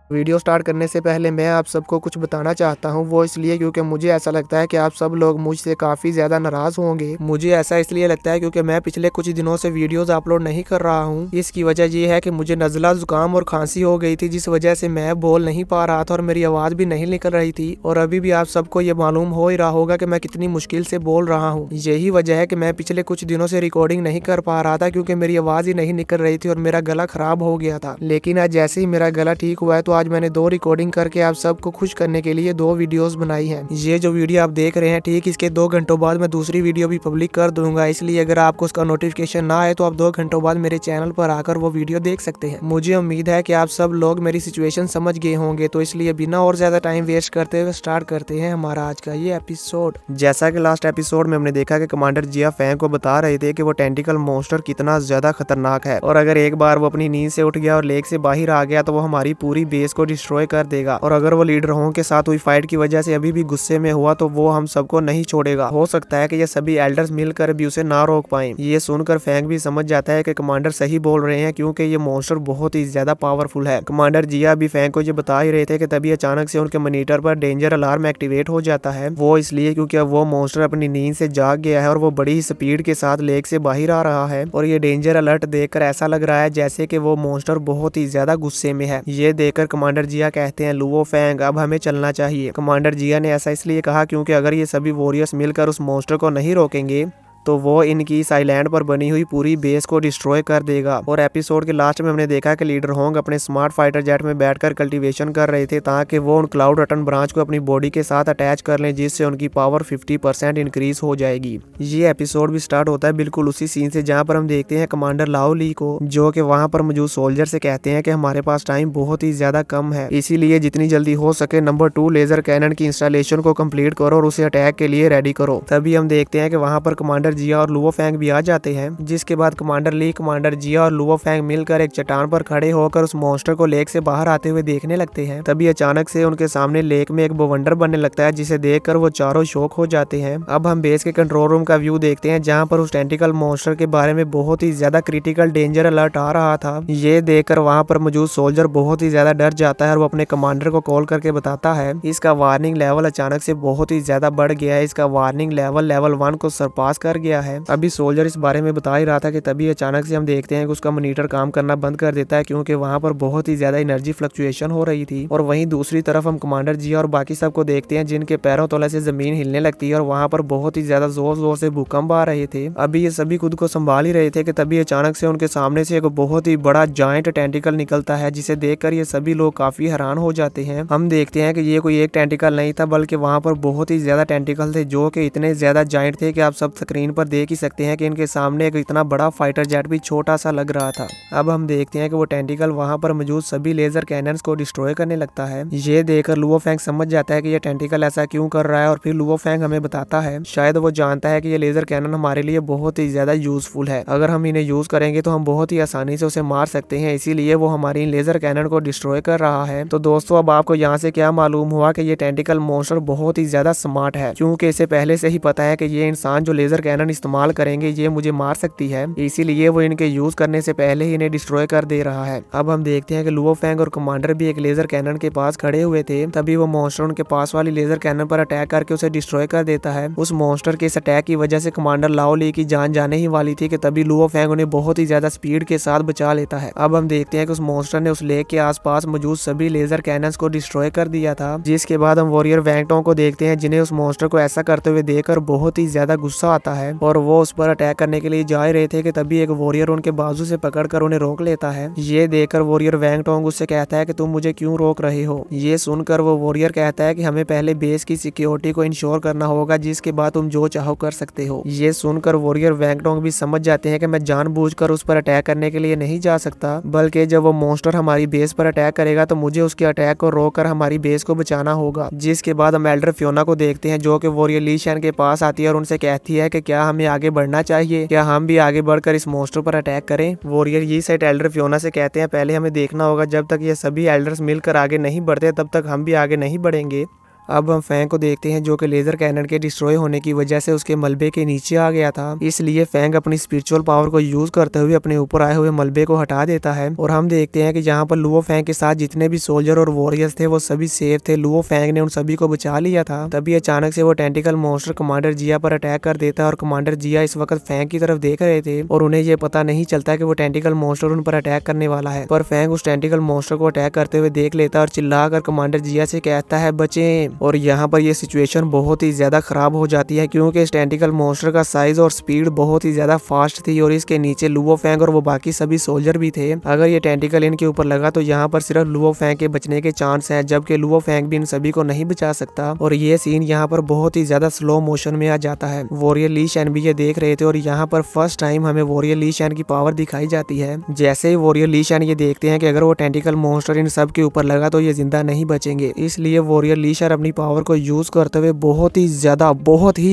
Video start करने से पहले मैं आप सबको कुछ बताना चाहता हूं, वो इसलिए क्योंकि मुझे ऐसा लगता है कि आप सब लोग मुझसे काफ़ी ज़्यादा नाराज़ होंगे। मुझे ऐसा इसलिए लगता है क्योंकि मैं पिछले कुछ दिनों से वीडियोस अपलोड नहीं कर रहा हूं। इसकी वजह ये है कि मुझे नज़ला, ज़ुकाम और खांसी हो गई थी, जिस वजह से मैं बोल नहीं पा रहा था और मेरी आवाज़ भी नहीं निकल रही थी। और अभी भी आप सबको ये मालूम हो ही रहा होगा कि मैं कितनी मुश्किल से बोल रहा हूँ। यही वजह है कि मैं पिछले कुछ दिनों से रिकॉर्डिंग नहीं कर पा रहा था, क्योंकि मेरी आवाज़ ही नहीं निकल रही थी और मेरा गला खराब हो गया था। लेकिन आज जैसे ही मेरा गला ठीक हुआ है, तो आज मैंने 2 रिकॉर्डिंग करके आप सबको खुश करने के लिए 2 वीडियोस बनाई हैं। ये जो वीडियो आप देख रहे हैं, ठीक इसके 2 घंटों बाद मैं दूसरी वीडियो भी पब्लिक कर दूंगा। इसलिए अगर आपको उसका नोटिफिकेशन ना आए तो आप 2 घंटों बाद मेरे चैनल पर आकर वो वीडियो देख सकते हैं। मुझे उम्मीद है कि आप सब लोग मेरी सिचुएशन समझ गए होंगे, तो इसलिए बिना और ज्यादा टाइम वेस्ट करते हुए स्टार्ट करते हैं हमारा आज का ये एपिसोड। जैसा कि लास्ट एपिसोड में हमने देखा कि कमांडर जिया फैंग को बता रहे थे कि वो टेंटिकल मॉन्स्टर कितना ज्यादा खतरनाक है, और अगर एक बार वो अपनी नींद से उठ गया और लेक से बाहर आ गया तो वो हमारी पूरी बेस को डिस्ट्रॉय कर देगा। और अगर वो लीडर होंग के साथ हुई फाइट की वजह से अभी भी गुस्से में हुआ तो वो हम सबको नहीं छोड़ेगा। हो सकता है कि ये सभी एल्डर्स मिलकर भी उसे ना रोक पाए। ये सुनकर फैंग भी समझ जाता है कि कमांडर सही बोल रहे हैं, क्योंकि ये मॉन्स्टर बहुत ही ज्यादा पावरफुल है। कमांडर जिया भी फैंग को ये बता ही रहे थे कि तभी अचानक से उनके मॉनिटर पर डेंजर अलार्म एक्टिवेट हो जाता है। वो इसलिए क्योंकि अब वो मॉन्स्टर अपनी नींद से जाग गया है और वो बड़ी ही स्पीड के साथ लेक से बाहर आ रहा है। और ये डेंजर अलर्ट देखकर ऐसा लग रहा है जैसे कि वो मॉन्स्टर बहुत ही ज्यादा गुस्से में है। ये देखकर कमांडर जिया कहते हैं, लुओ फैंग, अब हमें चलना चाहिए। कमांडर जिया ने ऐसा इसलिए कहा क्योंकि अगर ये सभी वॉरियर्स मिलकर उस मॉन्स्टर को नहीं रोकेंगे तो वो इनकी इस आइलैंड पर बनी हुई पूरी बेस को डिस्ट्रॉय कर देगा। और एपिसोड के लास्ट में हमने देखा कि लीडर होंग अपने स्मार्ट फाइटर जेट में बैठकर कल्टीवेशन कर रहे थे, ताकि वो उन क्लाउड रटन ब्रांच को अपनी बॉडी के साथ अटैच कर लें, जिससे उनकी पावर 50% इंक्रीज हो जाएगी। ये एपिसोड भी स्टार्ट होता है बिल्कुल उसी सीन से जहाँ पर हम देखते हैं कमांडर लाओ ली को, जो कि वहाँ पर मौजूद सोल्जर से कहते हैं कि हमारे पास टाइम बहुत ही ज्यादा कम है, इसीलिए जितनी जल्दी हो सके नंबर 2 लेजर कैनन की इंस्टॉलेशन को कंप्लीट करो और उसे अटैक के लिए रेडी करो। तभी हम देखते हैं कि वहाँ पर कमांडर जिया और लुओ फैंग भी आ जाते हैं, जिसके बाद कमांडर ली, कमांडर जिया और लुओ फैंग मिलकर एक चट्टान पर खड़े होकर उस मॉन्स्टर को लेक से बाहर आते हुए देखने लगते हैं। तभी अचानक से उनके सामने लेक में एक बवंडर बनने लगता है, जिसे देखकर वो चारों शॉक हो जाते हैं। अब हम बेस के कंट्रोल रूम का व्यू देखते हैं, जहाँ पर उस टेंटिकल मॉन्स्टर के बारे में बहुत ही ज्यादा क्रिटिकल डेंजर अलर्ट आ रहा था। ये देखकर वहाँ पर मौजूद सोल्जर बहुत ही ज्यादा डर जाता है और वो अपने कमांडर को कॉल करके बताता है इसका वार्निंग लेवल अचानक से बहुत ही ज्यादा बढ़ गया है, इसका वार्निंग लेवल लेवल 1 को सरपास कर गया है। अभी सोल्जर इस बारे में बता ही रहा था कि तभी अचानक से हम देखते हैं कि उसका मॉनिटर काम करना बंद कर देता है, क्योंकि वहां पर बहुत ही ज्यादा एनर्जी फ्लक्चुएशन हो रही थी। और वहीं दूसरी तरफ हम कमांडर जिया और बाकी सबको देखते हैं, जिनके पैरों तले से जमीन हिलने लगती है और वहां पर बहुत ही ज्यादा जोर जोर से भूकंप आ रहे थे। अभी ये सभी खुद को संभाल ही रहे थे कि तभी अचानक से उनके सामने से एक बहुत ही बड़ा जायंट टेंटिकल निकलता है, जिसे देखकर ये सभी लोग काफी हैरान हो जाते हैं। हम देखते हैं कि ये कोई एक टेंटिकल नहीं था, बल्कि वहां पर बहुत ही ज्यादा टेंटिकल थे, जो कि इतने ज्यादा जायंट थे कि आप सब स्क्रीन पर देख ही सकते हैं कि इनके सामने एक इतना बड़ा फाइटर जेट भी छोटा सा लग रहा था। अब हम देखते हैं कि वो टेंटिकल वहां पर मौजूद सभी लेजर कैनन्स को डिस्ट्रॉय करने लगता है। ये देखकर लुओ फैंग समझ जाता है कि ये टेंटिकल ऐसा क्यों कर रहा है, और फिर लुओ फैंग हमें बताता है शायद वो जानता है कि ये लेजर कैनन हमारे लिए बहुत ही ज्यादा यूजफुल है। अगर हम इन्हें यूज करेंगे तो हम बहुत ही आसानी से उसे मार सकते हैं, इसीलिए वो हमारी लेजर कैनन को डिस्ट्रॉय कर रहा है। तो दोस्तों, अब आपको यहाँ से क्या मालूम हुआ कि ये टेंटिकल मॉन्स्टर बहुत ही ज्यादा स्मार्ट है, क्योंकि इसे पहले से ही पता है कि ये इंसान जो लेजर कैनन इस्तेमाल करेंगे ये मुझे मार सकती है, इसीलिए वो इनके यूज करने से पहले ही इन्हें डिस्ट्रॉय कर दे रहा है। अब हम देखते हैं कि लुओ फैंग और कमांडर भी एक लेजर कैनन के पास खड़े हुए थे, तभी वो मॉन्स्टर उनके पास वाली लेजर कैनन पर अटैक करके उसे डिस्ट्रॉय कर देता है। उस मॉन्स्टर के इस अटैक की वजह से कमांडर लाओ ली की जान जाने ही वाली थी कि तभी लुओ फैंग उन्हें बहुत ही ज्यादा स्पीड के साथ बचा लेता है। अब हम देखते हैं कि उस मॉन्स्टर ने उस लेक के आसपास मौजूद सभी लेजर कैनन्स को डिस्ट्रॉय कर दिया था, जिसके बाद हम वॉरियर वैंगटोंग को देखते हैं, जिन्हें उस मॉन्स्टर को ऐसा करते हुए देखकर बहुत ही ज्यादा गुस्सा आता है और वो उस पर अटैक करने के लिए जा रहे थे कि तभी एक वॉरियर उनके बाजू से पकड़कर उन्हें रोक लेता है। ये देखकर वॉरियर वैंगटोंग उससे कहता है कि तुम मुझे क्यों रोक रहे हो। ये सुनकर वो वॉरियर कहता है कि हमें पहले बेस की सिक्योरिटी को इंश्योर करना होगा, जिसके बाद तुम जो चाहो कर सकते हो। ये सुनकर वॉरियर वैंगटोंग भी समझ जाते हैं कि मैं जानबूझकर उस पर अटैक करने के लिए नहीं जा सकता, बल्कि जब वो मॉन्स्टर हमारी बेस पर अटैक करेगा तो मुझे उसके अटैक को रोककर हमारी बेस को बचाना होगा। जिसके बाद हम एल्डर फियोना को देखते हैं, जो कि वॉरियर ली शैन के पास आती है और उनसे कहती है कि क्या हमें आगे बढ़ना चाहिए, क्या हम भी आगे बढ़कर इस मॉन्स्टर पर अटैक करें। वॉरियर ये साइड एल्डर फियोना से कहते हैं पहले हमें देखना होगा, जब तक ये सभी एल्डर्स मिलकर आगे नहीं बढ़ते तब तक हम भी आगे नहीं बढ़ेंगे। अब हम फैंग को देखते हैं जो कि लेजर कैनन के डिस्ट्रॉय होने की वजह से उसके मलबे के नीचे आ गया था। इसलिए फैंग अपनी स्पिरिचुअल पावर को यूज करते हुए अपने ऊपर आए हुए मलबे को हटा देता है और हम देखते हैं कि जहाँ पर लुओ फैंग के साथ जितने भी सोल्जर और वॉरियर्स थे वो सभी सेफ थे। लुओ फैंग ने उन सभी को बचा लिया था। तभी अचानक से वो टेंटिकल मॉन्स्टर कमांडर जिया पर अटैक कर देता है और कमांडर जिया इस वक्त फैंग की तरफ देख रहे थे और उन्हें ये पता नहीं चलता कि वो टेंटिकल मॉन्स्टर उन पर अटैक करने वाला है। पर फैंग उस टेंटिकल मॉन्स्टर को अटैक करते हुए देख लेता है और चिल्लाकर कमांडर जिया से कहता है बचें। और यहाँ पर ये सिचुएशन बहुत ही ज्यादा खराब हो जाती है क्योंकि इस टेंटिकल मॉन्स्टर का साइज और स्पीड बहुत ही ज्यादा फास्ट थी और इसके नीचे लुओ फैंग और वो बाकी सभी सोल्जर भी थे। अगर ये टेंटिकल इनके ऊपर लगा तो यहाँ पर सिर्फ लुओ फैंग के बचने के चांस है, जबकि लुओ फैंग भी इन सभी को नहीं बचा सकता। और ये सीन यहाँ पर बहुत ही ज्यादा स्लो मोशन में आ जाता है। वॉरियर ली शैन भी ये देख रहे थे और यहाँ पर फर्स्ट टाइम हमें वॉरियर ली शैन की पावर दिखाई जाती है। जैसे ही वॉरियर ली शैन ये देखते हैं कि अगर वो टेंटिकल मॉन्स्टर इन सब के ऊपर लगा तो ये जिंदा नहीं बचेंगे, इसलिए वॉरियर ली शैन अपनी पावर को यूज करते हुए बहुत ही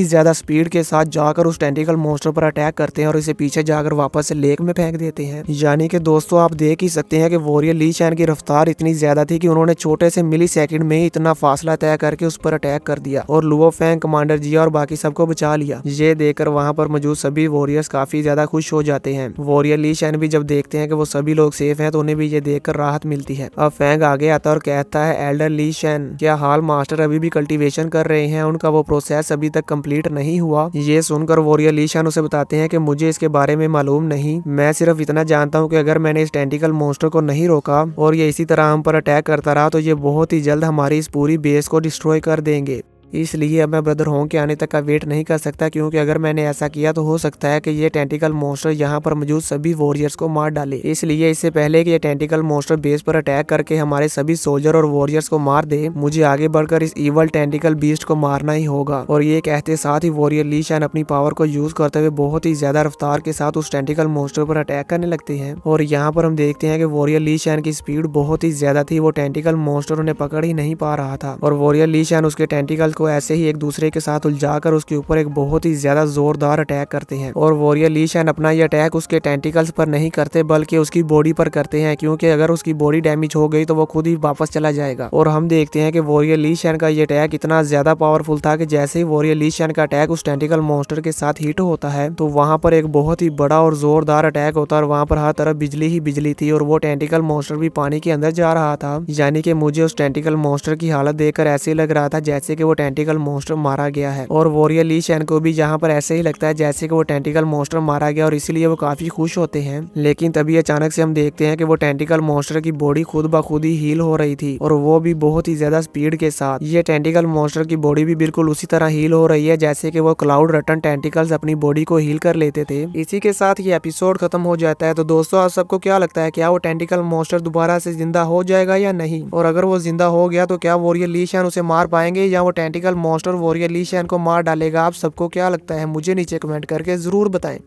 ज्यादा स्पीड के साथ जाकर उस टेंटिकल मॉन्स्टर पर अटैक करते हैं और इसे पीछे जाकर वापस से लेक में फेंक देते हैं। यानी कि दोस्तों आप देख ही सकते हैं कि वॉरियर ली शैन की रफ्तार इतनी ज्यादा थी कि उन्होंने छोटे से मिली सेकंड में ही इतना फासला तय करके उस पर अटैक कर दिया और लुओ फैंग, कमांडर जिया और बाकी सबको बचा लिया। ये देखकर वहां पर मौजूद सभी वॉरियर्स काफी ज्यादा खुश हो जाते हैं। वॉरियर ली शैन भी जब देखते हैं कि वो सभी लोग सेफ हैं तो उन्हें भी ये देखकर राहत मिलती है। अब फैंग आगे आता है और कहता है एल्डर ली शैन, क्या हाल मास्टर अभी भी कल्टीवेशन कर रहे हैं? उनका वो प्रोसेस अभी तक कंप्लीट नहीं हुआ। ये सुनकर वॉरियर ली शैन उसे बताते हैं कि मुझे इसके बारे में मालूम नहीं, मैं सिर्फ इतना जानता हूँ कि अगर मैंने इस टेंटिकल मॉन्स्टर को नहीं रोका और ये इसी तरह हम पर अटैक करता रहा तो ये बहुत ही जल्द हमारी इस पूरी बेस को डिस्ट्रॉय कर देंगे। इसलिए अब मैं ब्रदर होंग के आने तक का वेट नहीं कर सकता, क्योंकि अगर मैंने ऐसा किया तो हो सकता है कि ये टेंटिकल मॉन्स्टर यहाँ पर मौजूद सभी वॉरियर्स को मार डाले। इसलिए इससे पहले कि ये टेंटिकल मॉन्स्टर बेस पर अटैक करके हमारे सभी सोल्जर और वॉरियर्स को मार दे, मुझे आगे बढ़कर इस इवल टेंटिकल बीस्ट को मारना ही होगा। और ये कहते साथ ही वॉरियर ली शैन अपनी पावर को यूज करते हुए बहुत ही ज्यादा रफ्तार के साथ उस टेंटिकल मॉन्स्टर पर अटैक करने लगते हैं। और यहाँ पर हम देखते हैं कि वॉरियर ली शैन की स्पीड बहुत ही ज्यादा थी, वो टेंटिकल मॉन्स्टर उन्हें पकड़ ही नहीं पा रहा था और वॉरियर ली शैन उसके टेंटिकल को ऐसे ही एक दूसरे के साथ उलझाकर उसके ऊपर एक बहुत ही ज्यादा जोरदार अटैक करते हैं। और वॉरियर ली शैन अपना ये अटैक उसके टेंटिकल्स पर नहीं करते बल्कि उसकी बॉडी पर करते हैं, क्योंकि अगर उसकी बॉडी डैमेज हो गई तो वो खुद ही वापस चला जाएगा। और हम देखते हैं कि वॉरियर ली शैन का ये अटैक इतना ज्यादा पावरफुल था कि जैसे ही वॉरियर ली शैन का अटैक उस टेंटिकल मॉन्स्टर के साथ हिट होता है तो वहां पर एक बहुत ही बड़ा और जोरदार अटैक होता है और वहां पर हर तरफ बिजली ही बिजली थी और वो टेंटिकल मॉन्स्टर भी पानी के अंदर जा रहा था। यानी कि मुझे उस टेंटिकल मॉन्स्टर की हालत देखकर ऐसे लग रहा था जैसे कि वो टेंटिकल मॉन्स्टर मारा गया है। और वॉरियर ली शैन को भी यहाँ पर ऐसे ही लगता है जैसे कि वो टेंटिकल मॉन्स्टर मारा गया और इसीलिए वो काफी खुश होते हैं। लेकिन तभी अचानक से हम देखते हैं कि वो टेंटिकल मॉन्स्टर की बॉडी खुद ब खुद ही हील हो रही थी और वो भी बहुत ही ज्यादा स्पीड के साथ। ये टेंटिकल मॉन्स्टर की बॉडी भी बिल्कुल उसी तरह हील हो रही है जैसे कि वो क्लाउड रटन टेंटिकल्स अपनी बॉडी को हील कर लेते थे। इसी के साथ ये एपिसोड खत्म हो जाता है। तो दोस्तों आप सबको क्या लगता है, क्या वो टेंटिकल मॉन्स्टर दोबारा से जिंदा हो जाएगा या नहीं? और अगर वो जिंदा हो गया तो क्या वॉरियर ली शैन उसे मार पाएंगे या वो टेंटिकल मॉन्स्टर वॉरियर ली शैन को मार डालेगा? आप सबको क्या लगता है मुझे नीचे कमेंट करके जरूर बताएं।